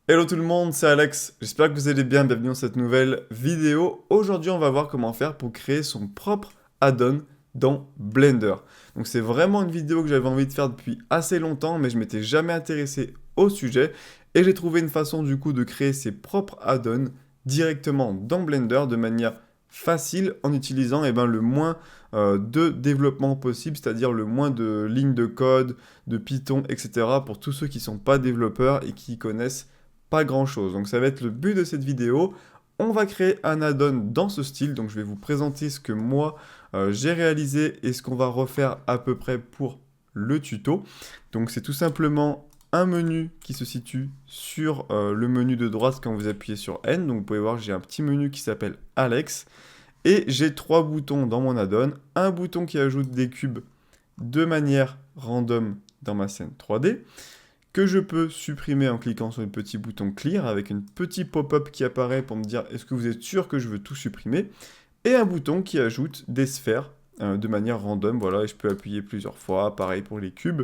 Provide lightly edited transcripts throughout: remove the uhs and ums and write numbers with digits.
Hello tout le monde, c'est Alex, j'espère que vous allez bien, bienvenue dans cette nouvelle vidéo. Aujourd'hui on va voir comment faire pour créer son propre add-on dans Blender. Donc c'est vraiment une vidéo que j'avais envie de faire depuis assez longtemps, mais je m'étais jamais intéressé au sujet. Et j'ai trouvé une façon du coup de créer ses propres add-ons directement dans Blender de manière facile en utilisant le moins de développement possible, c'est-à-dire le moins de lignes de code, de Python, etc. pour tous ceux qui ne sont pas développeurs et qui connaissent pas grand chose. Donc ça va être le but de cette vidéo. On va créer un add-on dans ce style. Donc je vais vous présenter ce que moi j'ai réalisé et ce qu'on va refaire à peu près pour le tuto. Donc c'est tout simplement un menu qui se situe sur le menu de droite quand vous appuyez sur N. Donc vous pouvez voir j'ai un petit menu qui s'appelle Alex. Et j'ai trois boutons dans mon add-on. Un bouton qui ajoute des cubes de manière random dans ma scène 3D que je peux supprimer en cliquant sur le petit bouton Clear avec une petite pop-up qui apparaît pour me dire est-ce que vous êtes sûr que je veux tout supprimer, et un bouton qui ajoute des sphères de manière random, voilà, et je peux appuyer plusieurs fois, pareil pour les cubes,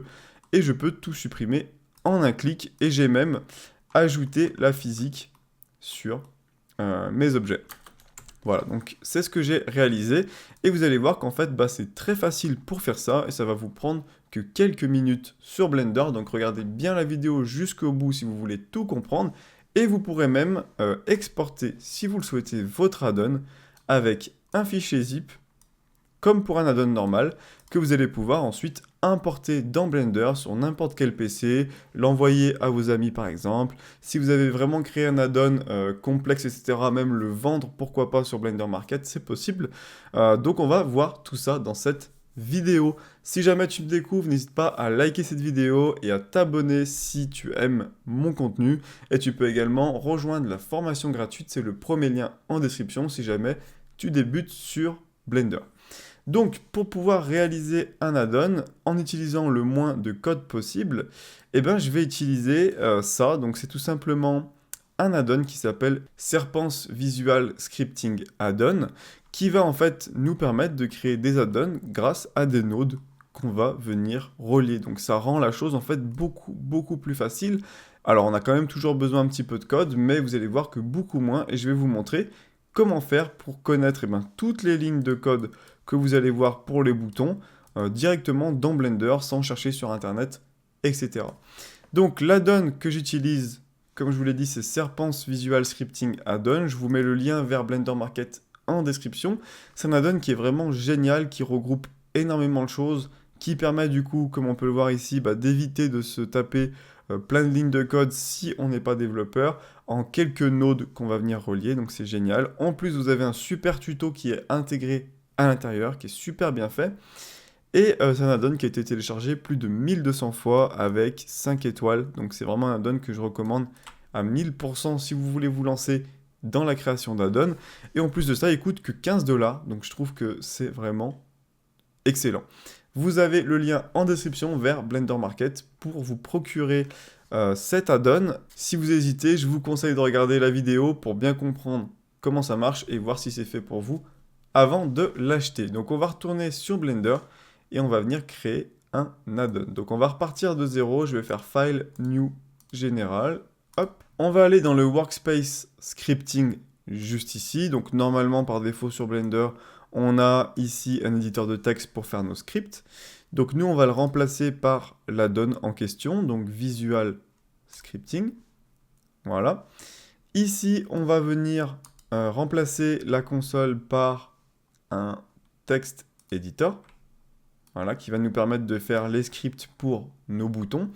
et je peux tout supprimer en un clic, et j'ai même ajouté la physique sur mes objets. Voilà, donc c'est ce que j'ai réalisé, et vous allez voir qu'en fait, c'est très facile pour faire ça, et ça va vous prendre que quelques minutes sur Blender, donc regardez bien la vidéo jusqu'au bout si vous voulez tout comprendre, et vous pourrez même exporter, si vous le souhaitez, votre add-on avec un fichier zip, comme pour un add-on normal, que vous allez pouvoir ensuite importer dans Blender sur n'importe quel PC, l'envoyer à vos amis par exemple. Si vous avez vraiment créé un add-on complexe, etc., même le vendre, pourquoi pas sur Blender Market, c'est possible. Donc on va voir tout ça dans cette vidéo. Si jamais tu me découvres, n'hésite pas à liker cette vidéo et à t'abonner si tu aimes mon contenu. Et tu peux également rejoindre la formation gratuite, c'est le premier lien en description si jamais tu débutes sur Blender. Donc, pour pouvoir réaliser un add-on en utilisant le moins de code possible, je vais utiliser ça. Donc, c'est tout simplement un add-on qui s'appelle Serpence Visual Scripting Add-on, qui va en fait nous permettre de créer des add-ons grâce à des nodes qu'on va venir relier. Donc, ça rend la chose en fait beaucoup plus facile. Alors, on a quand même toujours besoin un petit peu de code, mais vous allez voir que beaucoup moins, et je vais vous montrer comment faire pour connaître toutes les lignes de code que vous allez voir pour les boutons directement dans Blender sans chercher sur internet, etc. Donc l'add-on que j'utilise, comme je vous l'ai dit, c'est Serpence Visual Scripting Add-on. Je vous mets le lien vers Blender Market en description. C'est un add-on qui est vraiment génial, qui regroupe énormément de choses, qui permet du coup, comme on peut le voir ici, d'éviter de se taper plein de lignes de code si on n'est pas développeur, en quelques nodes qu'on va venir relier, donc c'est génial. En plus, vous avez un super tuto qui est intégré à l'intérieur, qui est super bien fait. Et c'est un add-on qui a été téléchargé plus de 1200 fois avec 5 étoiles. Donc c'est vraiment un add-on que je recommande à 1000% si vous voulez vous lancer dans la création d'add-on. Et en plus de ça, il coûte que 15 $. Donc je trouve que c'est vraiment excellent. Vous avez le lien en description vers Blender Market pour vous procurer cet add-on. Si vous hésitez, je vous conseille de regarder la vidéo pour bien comprendre comment ça marche et voir si c'est fait pour vous avant de l'acheter. Donc on va retourner sur Blender et on va venir créer un add-on. Donc on va repartir de zéro, je vais faire File, New, Général, hop. On va aller dans le Workspace Scripting juste ici. Donc normalement par défaut sur Blender, on a ici un éditeur de texte pour faire nos scripts. Donc nous on va le remplacer par l'add-on en question, donc Visual Scripting. Voilà. Ici on va venir remplacer la console par un texte editor, voilà, qui va nous permettre de faire les scripts pour nos boutons.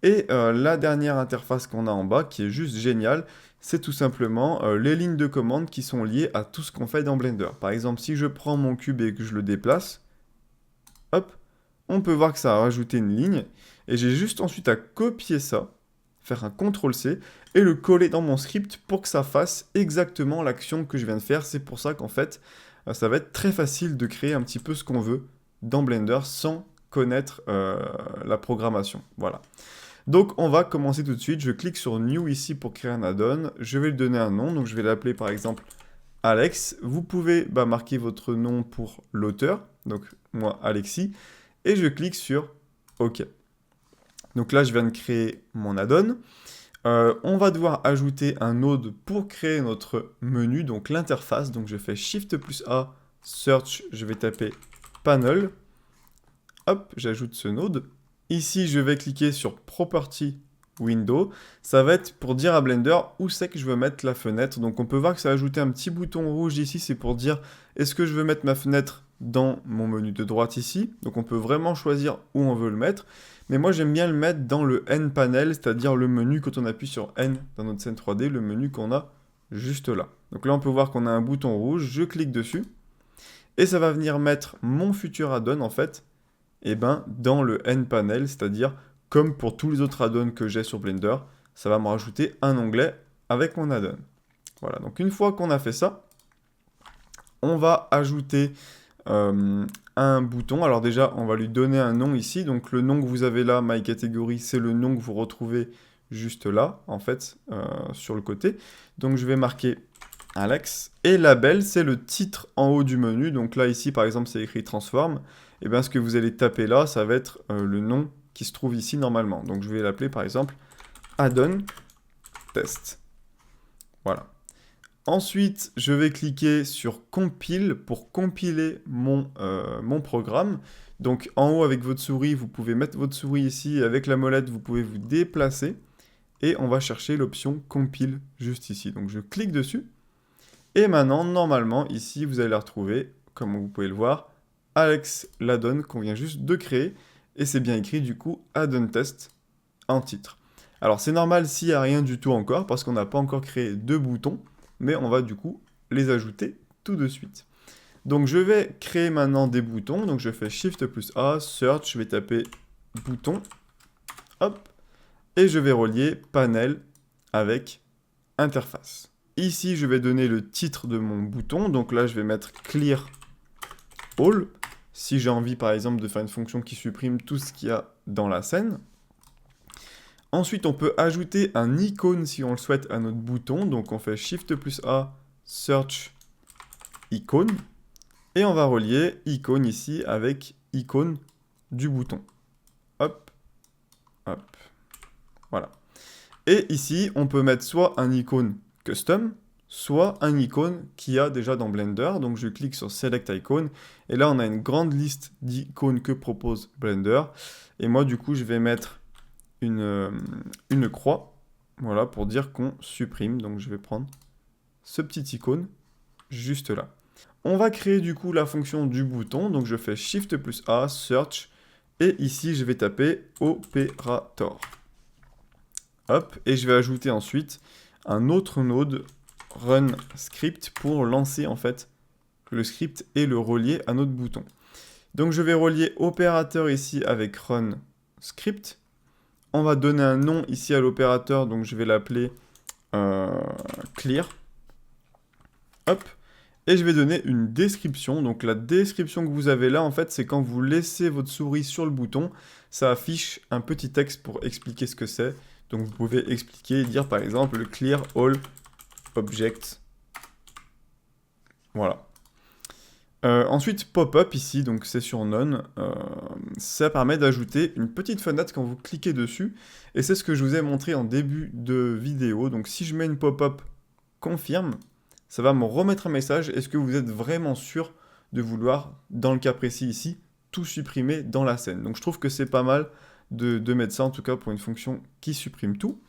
Et la dernière interface qu'on a en bas, qui est juste géniale, c'est tout simplement les lignes de commande qui sont liées à tout ce qu'on fait dans Blender. Par exemple, si je prends mon cube et que je le déplace, hop, on peut voir que ça a rajouté une ligne, et j'ai juste ensuite à copier ça, faire un CTRL-C, et le coller dans mon script pour que ça fasse exactement l'action que je viens de faire. C'est pour ça qu'en fait, ça va être très facile de créer un petit peu ce qu'on veut dans Blender sans connaître la programmation. Voilà. Donc on va commencer tout de suite. Je clique sur New ici pour créer un add-on. Je vais lui donner un nom, donc je vais l'appeler par exemple Alex. Vous pouvez marquer votre nom pour l'auteur, donc moi Alexis, et je clique sur OK. Donc là je viens de créer mon add-on. On va devoir ajouter un node pour créer notre menu, donc l'interface. Donc je fais Shift plus A, Search, je vais taper Panel. Hop, j'ajoute ce node. Ici, je vais cliquer sur Property Window. Ça va être pour dire à Blender où c'est que je veux mettre la fenêtre. Donc on peut voir que ça a ajouté un petit bouton rouge ici, c'est pour dire est-ce que je veux mettre ma fenêtre dans mon menu de droite ici. Donc on peut vraiment choisir où on veut le mettre. Mais moi j'aime bien le mettre dans le N panel, c'est-à-dire le menu quand on appuie sur N dans notre scène 3D, le menu qu'on a juste là. Donc là on peut voir qu'on a un bouton rouge, je clique dessus. Et ça va venir mettre mon futur add-on en fait, dans le N panel, c'est-à-dire comme pour tous les autres add-ons que j'ai sur Blender, ça va me rajouter un onglet avec mon add-on. Voilà, donc une fois qu'on a fait ça, on va ajouter un bouton. Alors déjà, on va lui donner un nom ici. Donc le nom que vous avez là, My Category, c'est le nom que vous retrouvez juste là, en fait, sur le côté. Donc je vais marquer Alex. Et label, c'est le titre en haut du menu. Donc là, ici, par exemple, c'est écrit Transform. Et bien, ce que vous allez taper là, ça va être le nom qui se trouve ici normalement. Donc je vais l'appeler, par exemple, Add-on Test. Voilà. Ensuite, je vais cliquer sur Compile pour compiler mon programme. Donc en haut, avec votre souris, vous pouvez mettre votre souris ici. Et avec la molette, vous pouvez vous déplacer. Et on va chercher l'option Compile juste ici. Donc je clique dessus. Et maintenant, normalement, ici, vous allez la retrouver, comme vous pouvez le voir, Alex l'add-on qu'on vient juste de créer. Et c'est bien écrit, du coup, Add-on Test en titre. Alors c'est normal s'il n'y a rien du tout encore, parce qu'on n'a pas encore créé de boutons. Mais on va du coup les ajouter tout de suite. Donc je vais créer maintenant des boutons. Donc je fais Shift plus A, Search, je vais taper bouton. Hop. Et je vais relier panel avec interface. Ici, je vais donner le titre de mon bouton. Donc là, je vais mettre Clear All. Si j'ai envie, par exemple, de faire une fonction qui supprime tout ce qu'il y a dans la scène. Ensuite, on peut ajouter un icône si on le souhaite à notre bouton. Donc on fait Shift plus A, Search, icône. Et on va relier icône ici avec icône du bouton. Hop, hop. Voilà. Et ici, on peut mettre soit un icône custom, soit un icône qu'il y a déjà dans Blender. Donc je clique sur Select Icon. Et là, on a une grande liste d'icônes que propose Blender. Et moi, du coup, je vais mettre une croix, voilà, pour dire qu'on supprime. Donc je vais prendre ce petit icône juste là. On va créer du coup la fonction du bouton, donc je fais Shift plus A, Search, et ici je vais taper Operator. Hop, et je vais ajouter ensuite un autre node Run Script pour lancer en fait le script et le relier à notre bouton. Donc je vais relier opérateur ici avec Run Script. On va donner un nom ici à l'opérateur, donc je vais l'appeler Clear. Hop. Et je vais donner une description. Donc la description que vous avez là, en fait, c'est quand vous laissez votre souris sur le bouton, ça affiche un petit texte pour expliquer ce que c'est. Donc vous pouvez expliquer et dire par exemple Clear All Objects. Voilà. Ensuite, pop-up ici, donc c'est sur None, ça permet d'ajouter une petite fenêtre quand vous cliquez dessus, et c'est ce que je vous ai montré en début de vidéo. Donc si je mets une pop-up confirme, ça va me remettre un message, est-ce que vous êtes vraiment sûr de vouloir, dans le cas précis ici, tout supprimer dans la scène. Donc je trouve que c'est pas mal de mettre ça, en tout cas pour une fonction qui supprime tout.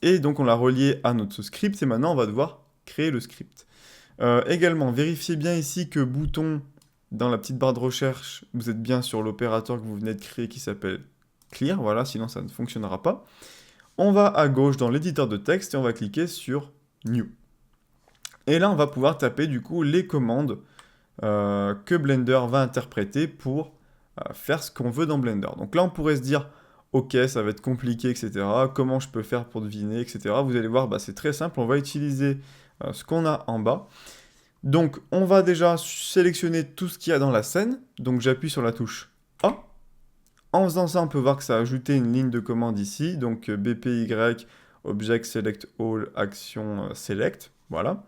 Et donc on l'a relié à notre script, et maintenant on va devoir créer le script. Également, vérifiez bien ici que bouton, dans la petite barre de recherche, vous êtes bien sur l'opérateur que vous venez de créer qui s'appelle Clear, voilà, sinon ça ne fonctionnera pas. On va à gauche dans l'éditeur de texte et on va cliquer sur New. Et là, on va pouvoir taper du coup les commandes que Blender va interpréter pour faire ce qu'on veut dans Blender. Donc là, on pourrait se dire, ok, ça va être compliqué, etc. Comment je peux faire pour deviner, etc. Vous allez voir, c'est très simple, on va utiliser ce qu'on a en bas. Donc, on va déjà sélectionner tout ce qu'il y a dans la scène. Donc, j'appuie sur la touche A. En faisant ça, on peut voir que ça a ajouté une ligne de commande ici. Donc, BPY, Object Select All, Action Select. Voilà.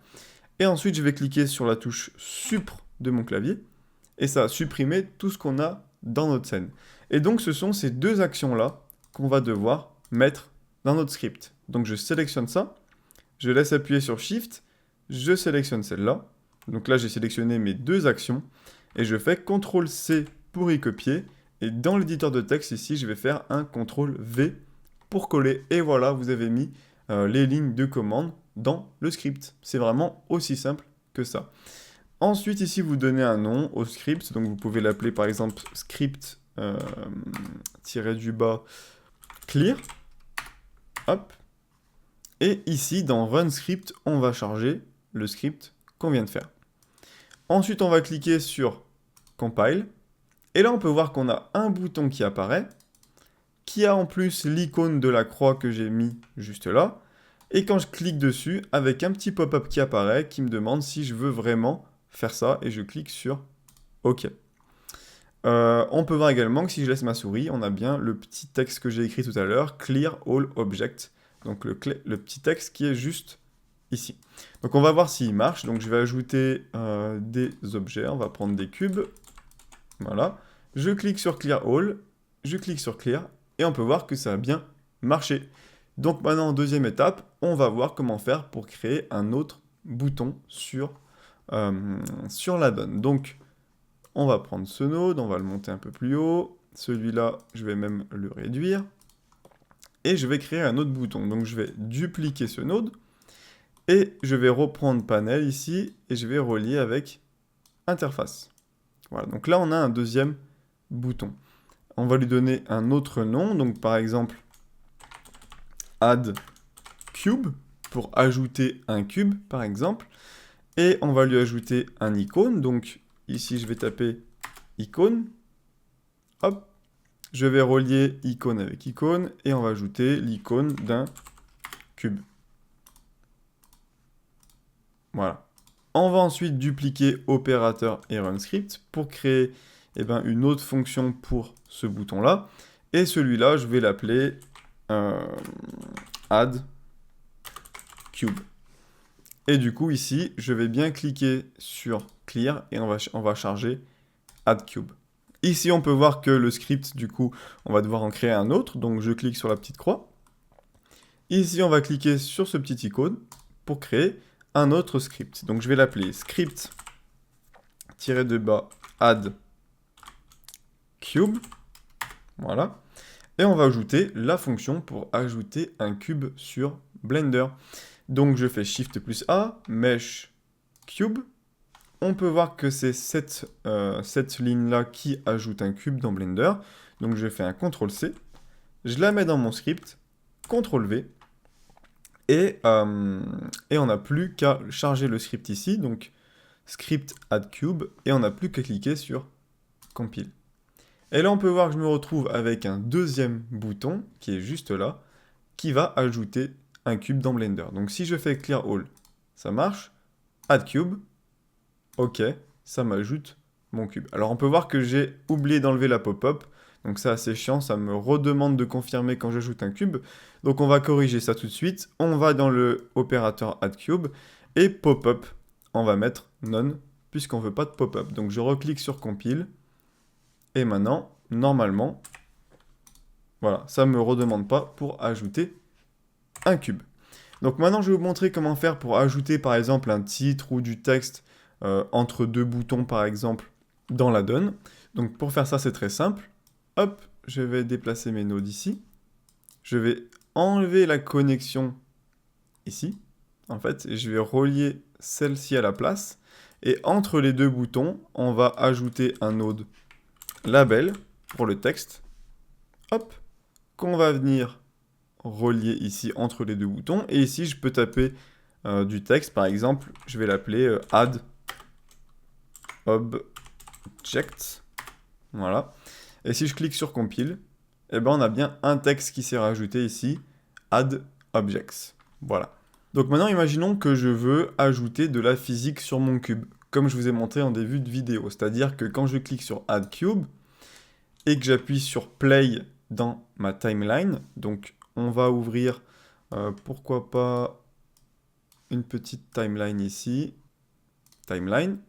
Et ensuite, je vais cliquer sur la touche Supr de mon clavier. Et ça a supprimé tout ce qu'on a dans notre scène. Et donc, ce sont ces deux actions-là qu'on va devoir mettre dans notre script. Donc je sélectionne ça, je laisse appuyer sur Shift, je sélectionne celle-là. Donc là, j'ai sélectionné mes deux actions, et je fais CTRL-C pour y copier, et dans l'éditeur de texte, ici, je vais faire un CTRL-V pour coller, et voilà, vous avez mis les lignes de commande dans le script. C'est vraiment aussi simple que ça. Ensuite, ici, vous donnez un nom au script, donc vous pouvez l'appeler par exemple script du bas clear. Hop. Et ici, dans Run Script, on va charger le script qu'on vient de faire. Ensuite, on va cliquer sur Compile. Et là, on peut voir qu'on a un bouton qui apparaît, qui a en plus l'icône de la croix que j'ai mis juste là. Et quand je clique dessus, avec un petit pop-up qui apparaît, qui me demande si je veux vraiment faire ça, et je clique sur OK. On peut voir également que si je laisse ma souris, on a bien le petit texte que j'ai écrit tout à l'heure, Clear All Objects. Donc le petit texte qui est juste ici. Donc on va voir s'il marche. Donc je vais ajouter des objets, on va prendre des cubes. Voilà. Je clique sur Clear All, je clique sur Clear, et on peut voir que ça a bien marché. Donc maintenant, en deuxième étape, on va voir comment faire pour créer un autre bouton sur la donne. Donc, on va prendre ce node, on va le monter un peu plus haut. Celui-là, je vais même le réduire. Et je vais créer un autre bouton. Donc, je vais dupliquer ce node. Et je vais reprendre panel ici, et je vais relier avec interface. Voilà, donc là, on a un deuxième bouton. On va lui donner un autre nom. Donc, par exemple, add cube, pour ajouter un cube, par exemple. Et on va lui ajouter un icône. Donc, ici, je vais taper icône. Hop. Je vais relier icône avec icône. Et on va ajouter l'icône d'un cube. Voilà. On va ensuite dupliquer opérateur et run script pour créer une autre fonction pour ce bouton-là. Et celui-là, je vais l'appeler add cube. Et du coup, ici, je vais bien cliquer sur Clear et on va charger Add Cube. Ici, on peut voir que le script, du coup, on va devoir en créer un autre. Donc, je clique sur la petite croix. Ici, on va cliquer sur ce petit icône pour créer un autre script. Donc, je vais l'appeler script-de-bas add cube. Voilà. Et on va ajouter la fonction pour ajouter un cube sur Blender. Donc je fais Shift plus A, Mesh Cube. On peut voir que c'est cette ligne-là qui ajoute un cube dans Blender. Donc je fais un CTRL-C. Je la mets dans mon script, CTRL-V. Et on n'a plus qu'à charger le script ici. Donc script add cube. Et on n'a plus qu'à cliquer sur compile. Et là on peut voir que je me retrouve avec un deuxième bouton qui est juste là, qui va ajouter un cube dans Blender. Donc si je fais Clear All, ça marche. Add Cube, OK, ça m'ajoute mon cube. Alors on peut voir que j'ai oublié d'enlever la pop-up, donc c'est assez chiant, ça me redemande de confirmer quand j'ajoute un cube. Donc on va corriger ça tout de suite. On va dans le opérateur Add Cube, et pop-up, on va mettre None, puisqu'on ne veut pas de pop-up. Donc je reclique sur Compile, et maintenant, normalement, voilà, ça ne me redemande pas pour ajouter un cube. Donc maintenant, je vais vous montrer comment faire pour ajouter par exemple un titre ou du texte entre deux boutons par exemple dans la donne. Donc pour faire ça, c'est très simple. Hop, je vais déplacer mes nodes ici. Je vais enlever la connexion ici, en fait, et je vais relier celle-ci à la place. Et entre les deux boutons, on va ajouter un node label pour le texte. Hop, qu'on va venir relier ici entre les deux boutons. Et ici, je peux taper du texte. Par exemple, je vais l'appeler add object. Voilà. Et si je clique sur compile, eh ben, on a bien un texte qui s'est rajouté ici, add objects. Voilà. Donc maintenant, imaginons que je veux ajouter de la physique sur mon cube, comme je vous ai montré en début de vidéo. C'est-à-dire que quand je clique sur add cube et que j'appuie sur play dans ma timeline, donc on va ouvrir, pourquoi pas, une petite timeline ici. Timeline.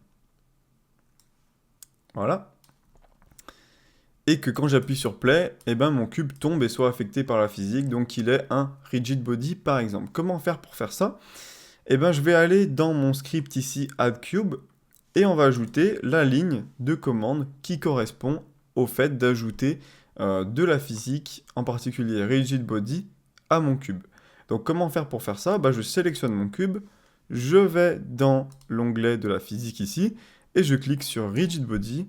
Voilà. et que quand j'appuie sur play, eh ben, mon cube tombe et soit affecté par la physique, donc il est un rigid body par exemple. Comment faire pour faire ça? Eh ben, je vais aller dans mon script ici add cube et on va ajouter la ligne de commande qui correspond au fait d'ajouter de la physique, en particulier rigid body, à mon cube. Donc comment faire pour faire ça? Bah, je sélectionne mon cube, je vais dans l'onglet de la physique ici, et je clique sur rigid body,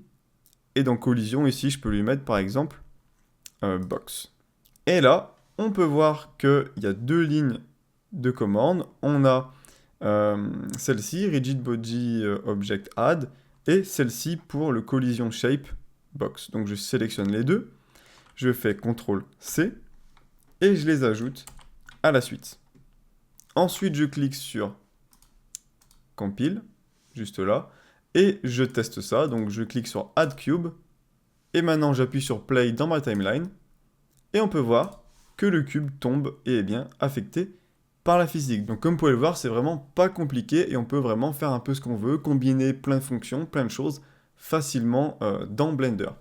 et dans collision ici, je peux lui mettre par exemple box. Et là, on peut voir qu'il y a deux lignes de commande. On a celle-ci, rigid body object add, et celle-ci pour le collision shape box. Donc je sélectionne les deux, je fais CTRL C, et je les ajoute à la suite. Ensuite, je clique sur compile, juste là, et je teste ça. Donc je clique sur add cube, et maintenant j'appuie sur play dans ma timeline, et on peut voir que le cube tombe et est bien affecté par la physique. Donc comme vous pouvez le voir, c'est vraiment pas compliqué, et on peut vraiment faire un peu ce qu'on veut, combiner plein de fonctions, plein de choses facilement dans Blender.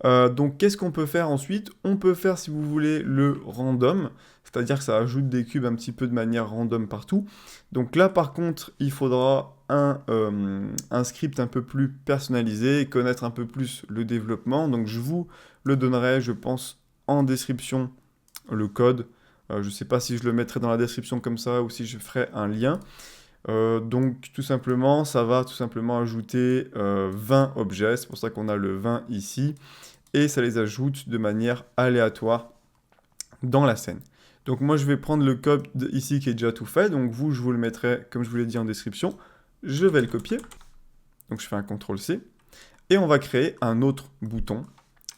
Donc qu'est-ce qu'on peut faire ensuite? On peut faire, si vous voulez, le random, c'est-à-dire que ça ajoute des cubes un petit peu de manière random partout. Donc là par contre, il faudra un script un peu plus personnalisé, connaître un peu plus le développement. Donc je vous le donnerai, je pense, en description, le code. Je ne sais pas si je le mettrai dans la description comme ça ou si je ferai un lien. Donc tout simplement, ça va tout simplement ajouter 20 objets, c'est pour ça qu'on a le 20 ici, et ça les ajoute de manière aléatoire dans la scène. Donc moi je vais prendre le code ici qui est déjà tout fait, donc vous je vous le mettrai comme je vous l'ai dit en description, je vais le copier, donc je fais un CTRL-C, et on va créer un autre bouton,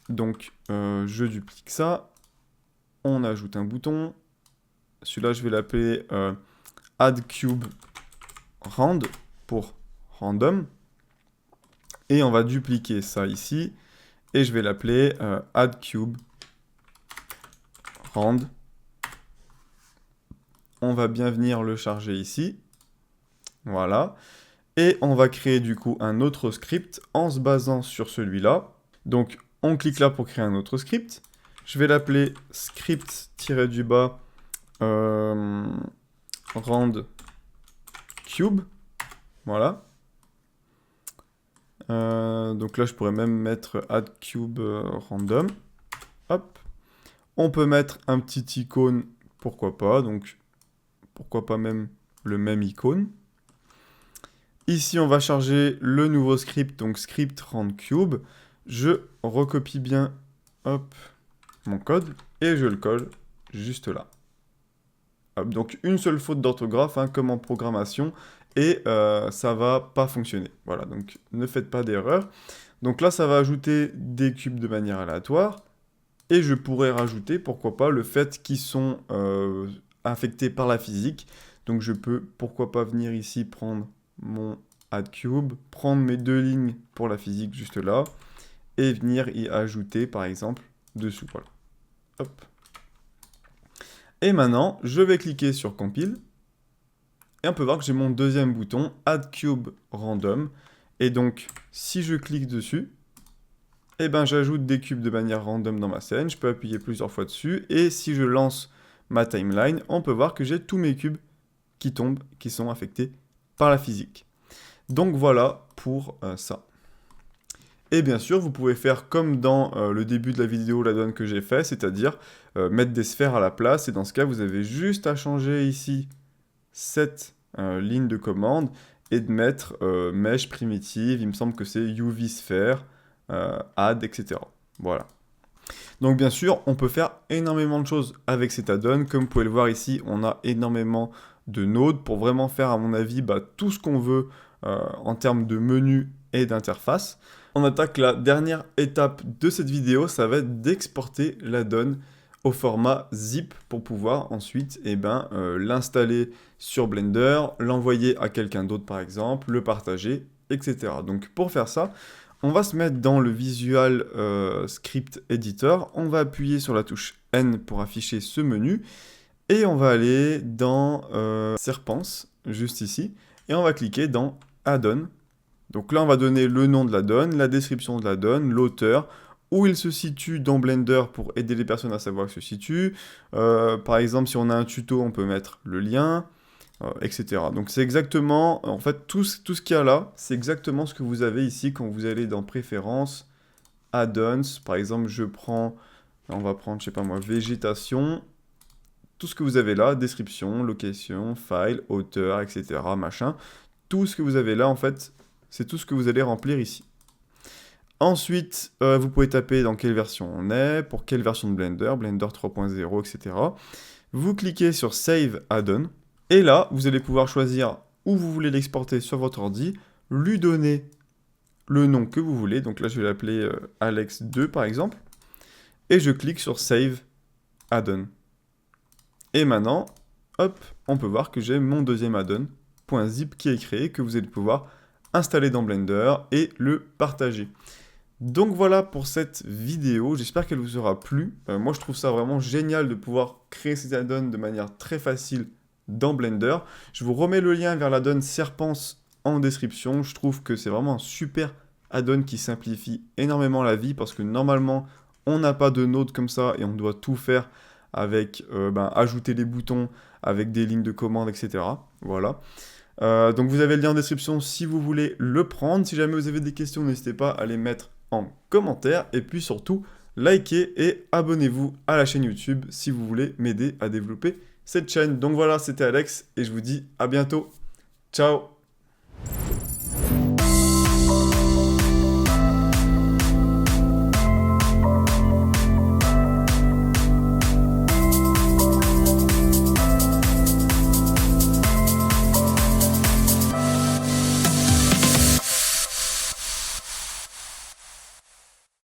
donc je duplique ça, on ajoute un bouton, celui-là je vais l'appeler add cube rand pour random, et on va dupliquer ça ici, et je vais l'appeler add cube rand. On va bien venir le charger ici, voilà, et on va créer du coup un autre script en se basant sur celui-là. Donc on clique là pour créer un autre script, je vais l'appeler script-du-bas rand cube, voilà. Donc là, je pourrais même mettre add cube random. Hop. On peut mettre un petit icône, pourquoi pas. Donc, pourquoi pas même le même icône. Ici, on va charger le nouveau script, donc script rand cube. Je recopie bien, hop, mon code et je le colle juste là. Hop, donc une seule faute d'orthographe, hein, comme en programmation, et ça va pas fonctionner. Voilà, donc ne faites pas d'erreur. Donc là, ça va ajouter des cubes de manière aléatoire, et je pourrais rajouter, pourquoi pas, le fait qu'ils sont affectés par la physique. Donc je peux, pourquoi pas, venir ici prendre mon add cube, prendre mes deux lignes pour la physique juste là, et venir y ajouter, par exemple, dessous. Voilà. Hop. Et maintenant, je vais cliquer sur compile, et on peut voir que j'ai mon deuxième bouton, add cube random, et donc, si je clique dessus, eh ben, j'ajoute des cubes de manière random dans ma scène, je peux appuyer plusieurs fois dessus, et si je lance ma timeline, on peut voir que j'ai tous mes cubes qui tombent, qui sont affectés par la physique. Donc voilà pour ça. Et bien sûr, vous pouvez faire comme dans le début de la vidéo, la donne que j'ai fait, c'est-à-dire mettre des sphères à la place, et dans ce cas, vous avez juste à changer ici cette ligne de commande, et de mettre mesh primitive, il me semble que c'est UV sphere, add, etc. Voilà. Donc bien sûr, on peut faire énormément de choses avec cet add-on. Comme vous pouvez le voir ici, on a énormément de nodes pour vraiment faire, à mon avis, tout ce qu'on veut en termes de menu et d'interface. On attaque la dernière étape de cette vidéo, ça va être d'exporter l'add-on au format zip pour pouvoir ensuite l'installer sur Blender, l'envoyer à quelqu'un d'autre par exemple, le partager, etc. Donc pour faire ça, on va se mettre dans le Visual Script Editor, on va appuyer sur la touche N pour afficher ce menu, et on va aller dans Serpence, juste ici, et on va cliquer dans Add-on. Donc là, on va donner le nom de l'add-on, la description de l'add-on, l'auteur. où il se situe dans Blender pour aider les personnes à savoir où il se situe. Par exemple, si on a un tuto, on peut mettre le lien, etc. Donc c'est exactement, en fait, tout ce qu'il y a là, c'est exactement ce que vous avez ici quand vous allez dans Préférences, Add-ons. Par exemple, on va prendre, je sais pas moi, végétation. Tout ce que vous avez là, description, location, file, auteur, etc. Machin. Tout ce que vous avez là, en fait, c'est tout ce que vous allez remplir ici. Ensuite, vous pouvez taper dans quelle version on est, pour quelle version de Blender, Blender 3.0, etc. Vous cliquez sur Save Add-on, et là, vous allez pouvoir choisir où vous voulez l'exporter sur votre ordi, lui donner le nom que vous voulez, donc là je vais l'appeler Alex2 par exemple, et je clique sur Save Add-on. Et maintenant, hop, on peut voir que j'ai mon deuxième add-on, .zip, qui est créé, que vous allez pouvoir installer dans Blender et le partager. Donc voilà pour cette vidéo, j'espère qu'elle vous aura plu. Moi je trouve ça vraiment génial de pouvoir créer ces add-ons de manière très facile dans Blender. Je vous remets le lien vers l'add-on Serpence en description. Je trouve que c'est vraiment un super add-on qui simplifie énormément la vie parce que normalement on n'a pas de node comme ça et on doit tout faire avec ajouter les boutons, avec des lignes de commande, etc. Voilà. Donc vous avez le lien en description si vous voulez le prendre. Si jamais vous avez des questions, n'hésitez pas à les mettre en commentaire. Et puis surtout, likez et abonnez-vous à la chaîne YouTube si vous voulez m'aider à développer cette chaîne. Donc voilà, c'était Alex et je vous dis à bientôt. Ciao!